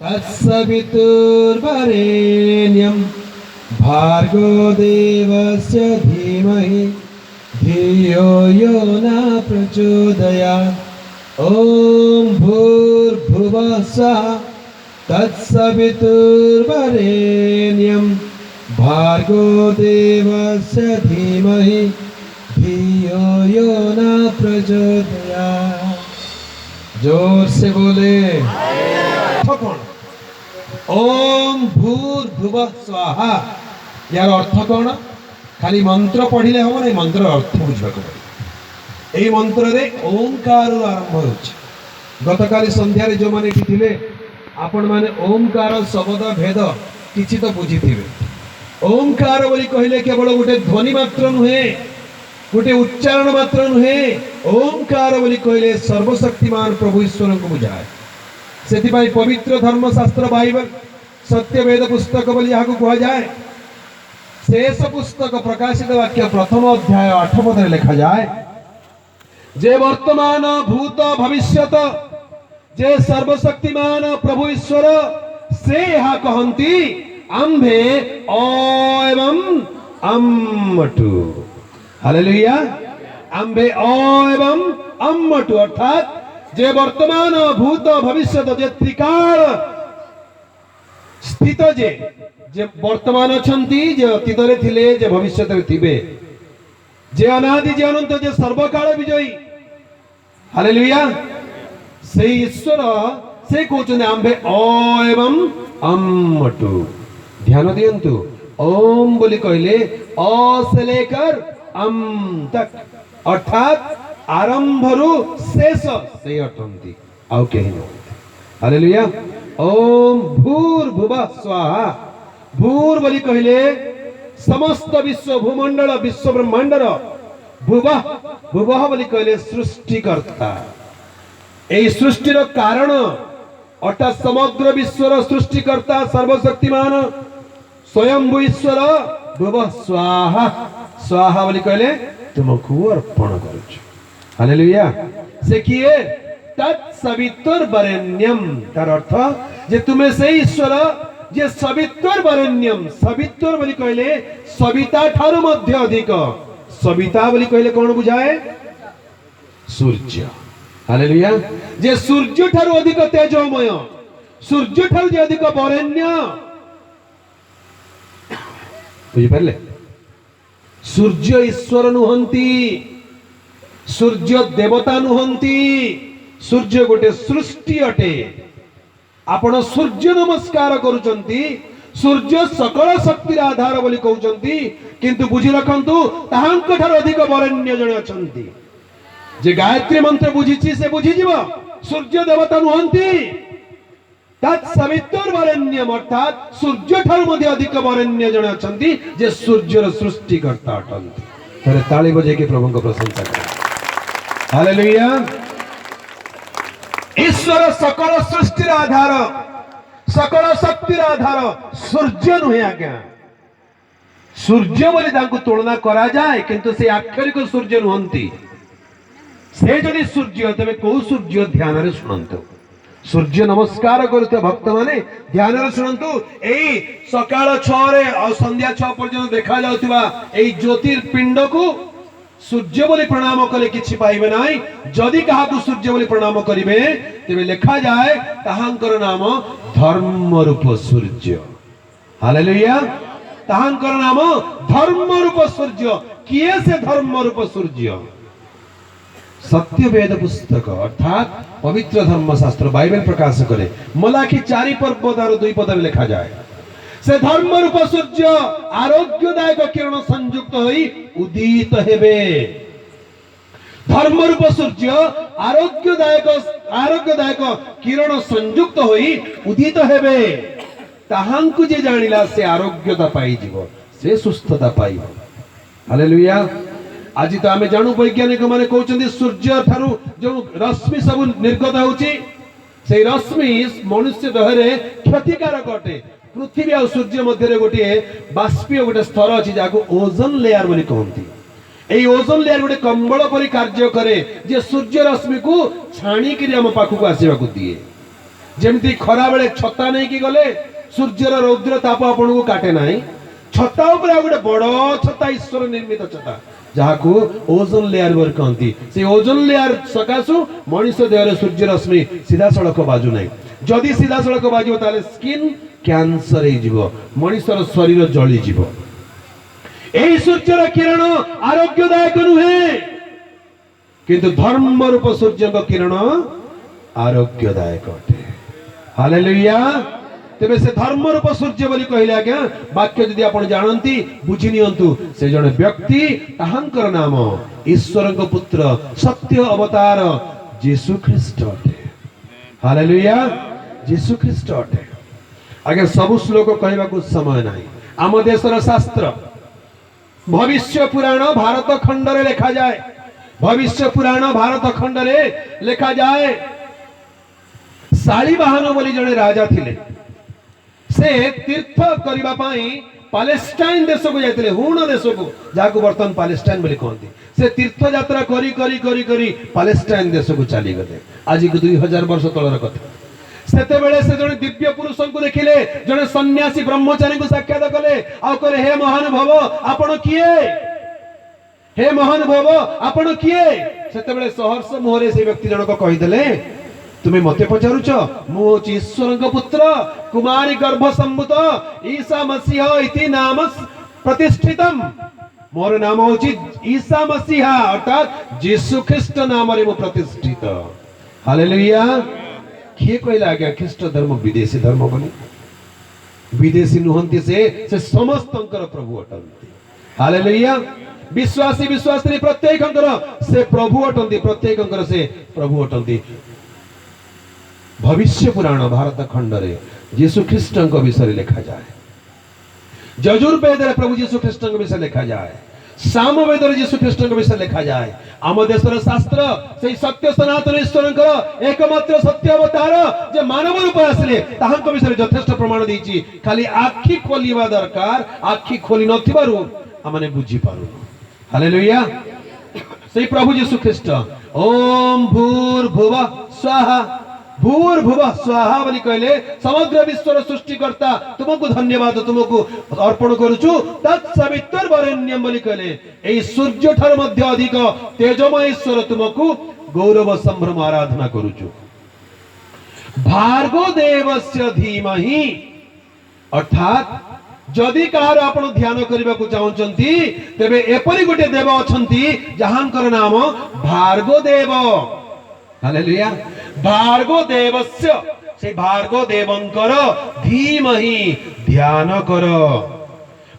तत्सवितुर्वरेण्यं भार्गो देवस्य धीमहि धियो यो न प्रचोदयात्। ॐ भूर्भुवः स्वः तत्सवितुर्वरेण्यं भार्गो देवस्य धीमहि धियो यो न प्रचोदयात्। जोर से बोले कौन? ओम भूर्भुवः स्वाहा। यार अर्थ कौन? खाली मंत्र पढ़िले हम ना, मंत्र अर्थ बुझा पड़े। यही मंत्र रे ओंकार आरंभ हो। गतकाली संध्यारे जो माने थिले आपण माने ओंकार शब्द भेद किछि तो बुझी थिबे। ओंकार बोली कहले केवल गोटे ध्वनि मात्र नुहे, गोटे उच्चारण मात्र नुहे। ओंकार बोली कहले सर्वशक्तिमान प्रभु ईश्वर को बुझाए। सेथिपाई पवित्र धर्मशास्त्र बाइबल सत्य वेद पुस्तक बोली यहाँ कह जाए। शेष पुस्तक प्रकाशित वाक्य प्रथम अध्याय 8 पदे लिखा जाए, जे वर्तमान भूत भविष्यत जे सर्वशक्तिमान प्रभु ईश्वर से यहाँ कहती आम्भे अ एवं अम्मटु। हालेलुया। आम्भे अ एवं अम्मटु अर्थात जे वर्तमान भूत भविष्यत जे त्रिकाल स्थित जे वर्तमान अछंती, जे अतीत रे थिले, जे भविष्यत रे थिबे, जे अनादि जे अनंत जे सर्वकाल विजयी। हालेलुया। से ईश्वर से कहते आम्भे अ एवं अम्मटु। ध्यान दियंतु, ओम बोली कहले अ से लेकर अम तक अर्थात आरंभरु शेष से अटंती आउ केहि न। हालेलुया। ओम भूर्भुवः स्वाहा। भूर बोली कहले समस्त विश्व भूमंडल विश्व ब्रह्मांडर, भुवः भुवः बोली कहले सृष्टिकर्ता। एई सृष्टिर कारण अर्थात समग्र विश्वर सृष्टिकर्ता सर्वशक्तिमान स्वयंभू ईश्वर भुवः स्वाहा। स्वाहा बोली कहले तुमको अर्पण करूछु। हालेलुया। से किए तत्सवितुर्वरेण्यम, तार अर्थ जे तुम्हें से ईश्वर जे सवितुर्वरेण्यम। सवितुर बोली कहले सविता ठारू मध्य अधिक। सविता बोली कहले कौन बुझाए? सूर्य। हालेलुया। जे सूर्य ठारू अधिक तेजोमय, सूर्य ठारू जे अधिक वरेण्य। बुझी पारले? सूर्य ईश्वर नुहंती, सूर्य देवता नुहंती। सूर्य गोटे सृष्टि अटे। आपण सूर्य नमस्कार करूचंती, सूर्य सकल शक्तिर आधार बोली कहउचंती, किंतु बुझी रखंतु ताहांक ठार अधिक वरेण्य जणे अछंती। जे गायत्री मंत्र बुझीची से बुझी जीव सूर्य देवता नुहंती। तत्सवितुर्वरेण्यम अर्थात सूर्य ठार मध्ये अधिक वरेण्य जणे अछंती, जे सूर्यर सृष्टिकर्ता अटंती। थोड़े ताली बजे के प्रभु को प्रशंसा करें। हालेलुया। ईश्वर सकल सृष्टिर आधार, सकल शक्तिर आधार सूर्य नुहे आज्ञा। सूर्य बोली तांको तुलना करा जाए, किंतु से आक्षरिक सूर्य नुहंती। से जदि सूर्य तबे को सूर्य ध्यान रे सुनंतु। सूर्य नमस्कार करते भक्त माने ध्यान रे सुनंतु। एई सकाळ 6 रे और संध्या 6 पर्यंत देखा जाउतिबा एई ज्योतिर्पिंड को सूर्य बोली प्रणाम कले किछि पाइबे नाही। जदि कहा को सूर्य बोली प्रणाम करिवे तेबे लिखा जाए ताहांकर नाम धर्म रूप सूर्य। हालेलुया। ताहांकर नाम धर्म रूप सूर्य। किए से धर्म रूप सूर्य? सत्य वेद पुस्तक अर्थात पवित्र धर्मशास्त्र बाइबल प्रकाश करे मलाखी 4 पद 2 पद लिखा जाए, से धर्म रूप सूर्य आरोग्यदायक किरण संयुक्त होई उदित हेबे। धर्म रूप सूर्य आरोग्यदायक किरण संयुक्त होई उदित हेबे। ताहांकु जे जानिला से आरोग्यता पाई जीव, से सुस्थता पाइब। हालेलुया। आज तो आम जानू वैज्ञानिक माने कहउचंदी सूर्य ठारू जो रश्मि सब निर्गत होउची से रश्मि मनुष्य देह रे क्षतिकारक अटे। पृथ्वी और सूर्य मध्य गोटे बाष्पीय गोटे स्तर अच्छी जहाँ ओजोन लेयर बोली कहती। एई ओजोन लेयर गोटे कंबल परि कार्य करे जे सूर्य रश्मि को छाणी आम पाखक आसवाक दिए। जेमती खरा बेले छता नहीं कि गले सूर्यर रौद्र ताप आपन को काटे नाही छता ऊपर गोटे बड़ छता ईश्वर निर्मित छता जहाँ को ओजोन लेयर बोल कहती से ओजोन लेयर सकाशु मनीष देह सूर्य रश्मि सीधा सड़क बाजू ना जदि सीधा सड़क बाजो ताले स्किन कैंसर हो मनीषर शरीर जली जीव एही सूर्यर किरण आरोग्यदायक नुहे किंतु धर्म रूप सूर्य किरण आरोग्यदायक अटे हालेलुया तेबे से धर्म रूप सूर्य बोली कहले आज्ञा वाक्य जदि आपण जानंती बुझी नियंतु से जने व्यक्ति ताहांकर नाम ईश्वर को पुत्र सत्य अवतार यीशु ख्रीष्ट अटे हालेलुया यीशु ख्रीष्ट अटे आगे सब श्लोक कहबा को समय नाही आम देशर शास्त्र भविष्य पुराण भारत खंड रे लिखा जाए भविष्य पुराण भारत खंड रे लिखा जाए शालिवाहन बोली जने राजा थिले से तीर्थ करिबा पई पैलेस्टाइन देश को जाइतिले हुण देश को जाको वर्तमान पैलेस्टाइन बोली कहती से तीर्थ यात्रा करी करी करी करी पैलेस्टाइन देश को चली गले आज को 2000 वर्ष तळर कथा सेते बेले से जने दिव्य पुरुष को देखिले जने सन्यासी ब्रह्मचारी को साक्षात कले आ कहले हे महानुभाव आपण किए हे महानुभाव आपण किए सेते बेले सहर्ष मोहरे से व्यक्ति जनक कहिदेले तुम्हें मते पचारुच मु ईश्वर पुत्र कुमारी गर्भ संभूत ईसा मसीह इति नाम प्रतिष्ठितम मोर नाम होची ईसा मसीह अर्थात यीशु ख्रीष्ट नाम रे मु प्रतिष्ठित हालेलुया किए कहला आज्ञा ख्रीष्ट धर्म विदेशी धर्म बोली विदेशी नुहंती से समस्तंकर प्रभु अटंती हालेलुया विश्वासी विश्वासी प्रत्येकंकर से प्रभु अटंती प्रत्येकंकर से प्रभु अटंती भविष्य पुराण भारत खंड रे यीशु ख्रीष्ट विषय लिखा जाए यजुर्वेद रे प्रभु यीशु ख्रीष्ट विषय लिखा जाए सामवेद रे यीशु ख्रीष्ट विषय लिखा जाए आम देशर शास्त्र से सत्य सनातन ईश्वर एकमात्र सत्य अवतार जे मानव रूप आसले ताहांक विषय यथेष्ट प्रमाण देछि खाली आखि खोलिबा दरकार आखि खोली नथिबारु आमने बुझी पारु हालेलुया से प्रभु यीशु ख्रीष्ट ओम भूर्भुवः स्वाहा भूर्भुवः स्वाहा बोली कहले समग्र विश्वर सृष्टिकर्ता तुमको धन्यवाद तुमको अर्पण करूछु तत्सवितुर्वरेण्यम बोली कहले एई सूर्य ठार मध्य अधिक तेजोमय ईश्वर तुमको गौरव संभ्रम आराधना करूछु भार्गो देवस्य धीमहि अर्थात जदि कहार आपण ध्यान करबा को चाहउचंती तबे एपरि गोटे देव अछंती जहांकर नाम भार्गो देव हालेलुया भार्गो देवस्य से भार्गो देवंकर धीमहि ध्यान कर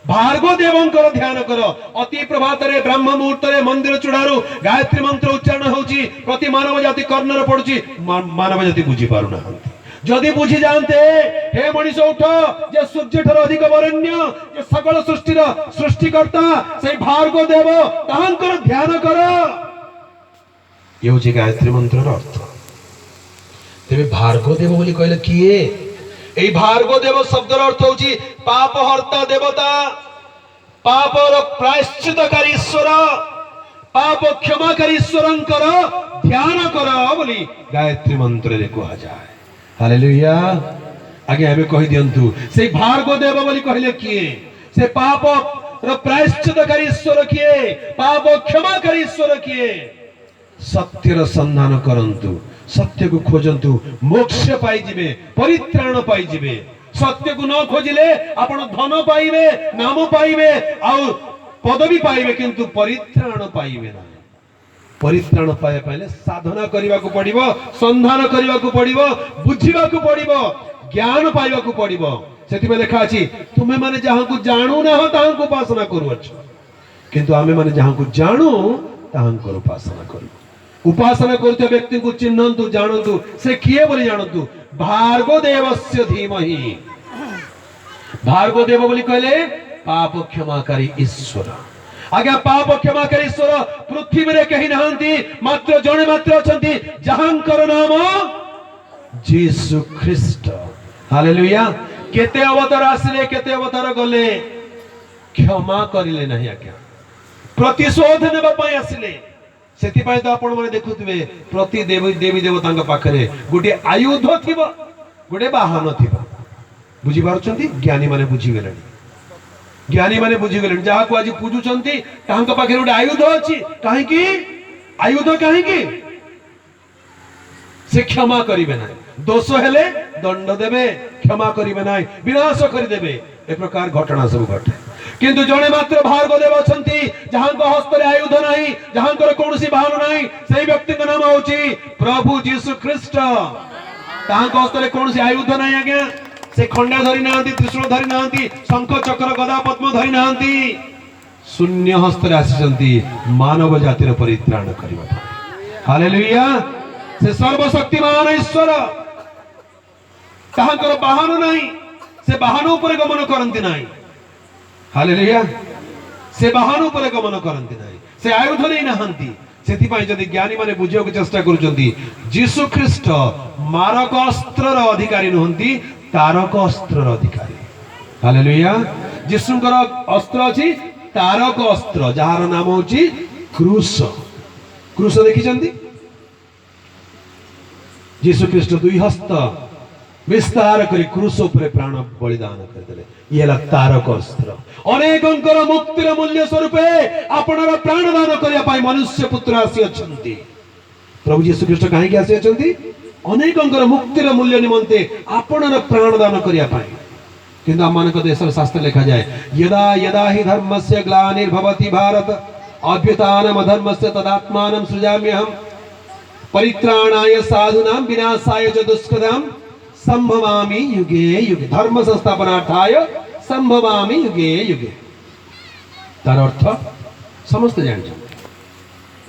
भार्गो देवंकर ध्यान कर अति प्रभात रे ब्रह्म मुहूर्त रे मंदिर चुड़ारू गायत्री मंत्र उच्चारण होची प्रति मानव जाति कर्णर पडुची मानव जाति बुझी पारु ना जदि बुझी जानते हे मनीष उठ जे सूर्य ठार अधिक वरेण्य जे सकल सृष्टिर सृष्टिकर्ता से भार्गो देव ताहांकर ध्यान कर ये होची गायत्री मंत्रर अर्थ तेबे भार्गो देव बोली कहले किए एई भार्गो देव शब्दर अर्थ होची पाप हर्ता देवता पापर प्रायश्चितकारी ईश्वर पाप क्षमाकारी ईश्वरंकर ध्यान कर बोली गायत्री मंत्र रे कहा जाए हालेलुया आगे हमें कहि दियंतु से भार्गो देव बोली कहले किए से पाप रो प्रायश्चितकारी ईश्वर किए पाप क्षमाकारी ईश्वर किए सत्यर संधान करंतु सत्य को खोजंतु मोक्ष पाई जिवे परित्राण पाई जिवे सत्य को न खोजिले आपण धन पाइबे नाम पाइबे और पदवी पाइबे किंतु परित्राण पाइबे ना परित्राण पाए पहले साधना करबा को पड़िबो संधान करबा को पड़िबो बुझिबा को पड़िबो ज्ञान पाइबा को पड़िबो सेति में लिखा अछि तुमे माने जहां को जानू ना हो ताहां को उपासना करूछ किंतु आमे माने जहां को जानू ताहां को उपासना करू उपासना करते व्यक्ति को चिन्हंतु जानंतु से किए बोली जानंतु भार्गो देवस्य धीमहि भार्गो देव बोली कहले पाप क्षमाकारी ईश्वर आगे पाप क्षमाकारी ईश्वर पृथ्वी रे कहि नहंती मात्र जणे मात्र अछंती जहांकर नाम यीशु ख्रीष्ट हालेलुया केते अवतार आसिले केते अवतार गले क्षमा करिले नहीं आज्ञा प्रतिशोध नेबा पई आसिले सेति पई तो आपण माने देखुतबे प्रति देवी देवी देवतांग पाखरे गुटे आयुध थिबो गोटे बाहन थी बुझी पार्टी ज्ञानी माने बुझीगले ज्ञानी माने बुझीगले जहाँ को आज पूजुंट पाखे गोटे आयुध अच्छी कहीं आयुध कहीं से क्षमा करेंगे ना दोष हेले दंड देवे क्षमा करेंगे ना विनाश करदे ए प्रकार घटना सब घटे किंतु जड़े मात्र भार्गवदेव अच्छा जहाँ हस्त आयुध ना जहाँ कौन बाहन ना से व्यक्ति नाम हूँ प्रभु जीशु ख्रीस्ट हस्त कौन आयुध ना आज्ञा से खंडा धरी ना त्रिशूल धरी ना शंख चक्र गदा पद्म धरी ना शून्य हस्त आसी मानव जातिर परित्राण करने हालेलुया से सर्वशक्तिमान ईश्वर ताहांकर बाहन नहीं से बाहन ऊपर गमन करती नहीं हालेलुया से बाहन ऊपर गमन करती नहीं से आयुध नहीं नहांती सेथिपाई जदि ज्ञानी माने बुझिବାକୁ चेष्टा करूचंती जीशु ख्रीस्ट मारक अस्त्रर अधिकारी नहंती तारक अस्त्रर अधिकारी हालेलुया जीशुंकर अस्त्र अछि तारक अस्त्र जहार नाम होची क्रूस क्रूस देखिचंती जीशु ख्रीस्ट दुई हस्त विस्तार करी क्रूस उपरे प्राण बलिदान करदेले ये तारक अस्त्र अनेकंकर मुक्तिर मूल्य स्वरूपे आपणर प्राण दान करिया पाई मनुष्य पुत्र आसी अछंती प्रभु जीशु ख्रीस्ट कहीं आसी अछंती अनेकंकर मुक्तिर मूल्य निमंते आपणर प्राण दान करिया पाई किंतु आमानक देशर शास्त्र लिखा जाए यदा यदा हि धर्मस्य ग्लानिर्भवति भारत अभ्युत्थानम् अधर्मस्य तदात्मानं सृजाम्यहम् परित्राणाय साधूनां विनाशाय च दुष्कृतां संभवामि युगे युगे धर्म संस्थापनार्थाय संभवामि युगे युगे तार अर्थ समस्त जानछन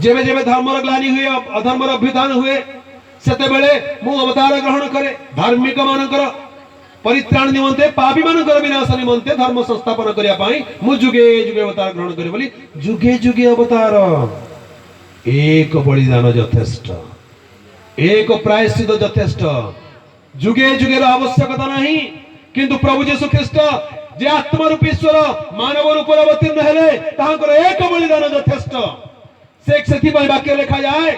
जेबे जेबे धर्मर ग्लानि हुए अधर्मर अभ्युत्थान हुए सेते बेले मु अवतार ग्रहण करे धार्मिक मानकर परित्राण निमंते पापी मानकर विनाश निमंते धर्म संस्थापन करिया पाई मु जुगे जुगे अवतार ग्रहण करे बोली जुगे जुगे अवतार एक बलिदान यथेष्ट एक प्रायश्चित यथेष्ट जुगे जुगे आवश्यकता नहीं किंतु प्रभु जीशु ख्रीस्ट जे आत्मरूपी ईश्वर मानव रूप अवतीर्ण हेले ताहांकर एक बलिदान यथेष्ट से वाक्य लिखा जाए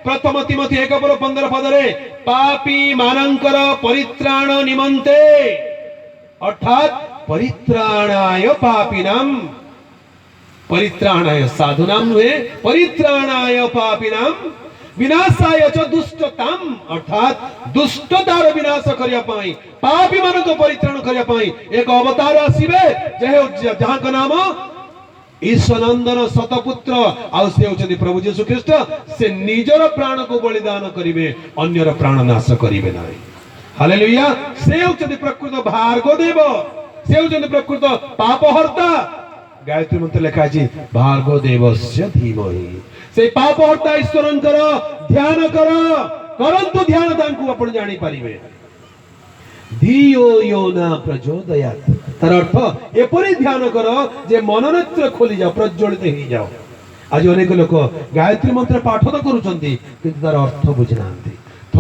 प्रथम तिमोथी 1:15 पदरे पापी मानंकर परित्राण निमंते अर्थात परित्राणाय पापिनां परित्राणाय साधूनां नुहे परित्राणाय पापिनां विनाशाय च दुष्टताम अर्थात दुष्टतार विनाश करिया पाई पापी मानक परित्राण करिया पाई एक अवतार आसीबे जहाँ का नाम ईश्वरनंदन सतपुत्र आउ से होचंदी प्रभु जीशु ख्रीस्ट से निजर प्राण को बलिदान करिवे अन्यर प्राण नाश करिवे नाही हालेलुया से होचंदी प्रकृत भार्गवदेव से होचंदी प्रकृत पापहर्ता गायत्री मंत्र लिखा अछि भार्गवदेवस्य धीमहि से पापहर्ता ईश्वरंकर ध्यान करंतु ध्यान तांकु आपण जानि परिबे धियो यो न प्रचोदयात् तार अर्थ एपरि ध्यान कर जे मननेत्र खोली जाओ प्रज्वलित हो जाओ आज अनेक लोक गायत्री मंत्र पाठ तो करूचंती किंतु तार अर्थ बुझिनांती